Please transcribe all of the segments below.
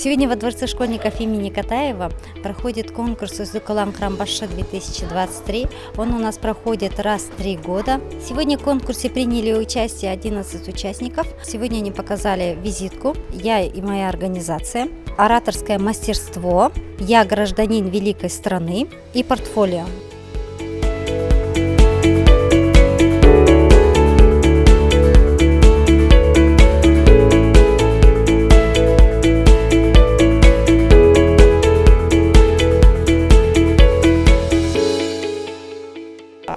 Сегодня во Дворце школьников имени Катаева проходит конкурс «Үздік ұлан Кырамбашы-2023». Он у нас проходит раз в 3 года. Сегодня в конкурсе приняли участие 11 участников. Сегодня они показали визитку «Я и моя организация», ораторское мастерство, «Я гражданин великой страны» и портфолио.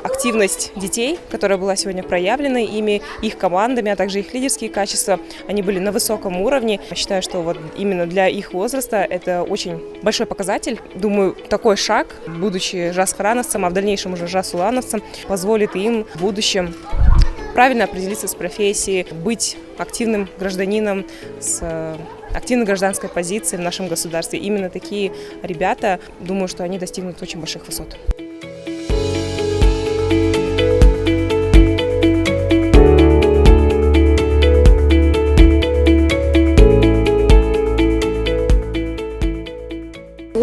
Активность детей, которая была сегодня проявлена ими, их командами, а также их лидерские качества, они были на высоком уровне. Считаю, что вот именно для их возраста это очень большой показатель. Думаю, такой шаг, будучи жас-харановцем, а в дальнейшем уже жас-улановцем, позволит им в будущем правильно определиться с профессией, быть активным гражданином с активной гражданской позицией в нашем государстве. Именно такие ребята, думаю, что они достигнут очень больших высот.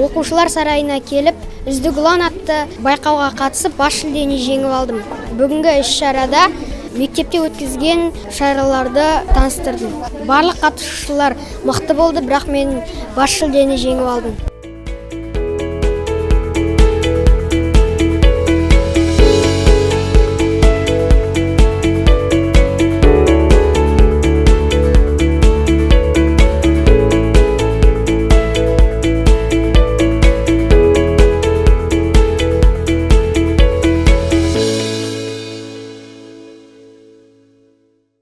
Оқушылар сарайына келіп, үздік ұлан атты байқауға қатысып, бас жүлдені жеңіп алдым. Бүгінгі іс-шарада мектепте өткізген шараларды таныстырдым. Барлық қатысушылар мықты болды, бірақ мен бас жүлдені жеңіп алдым.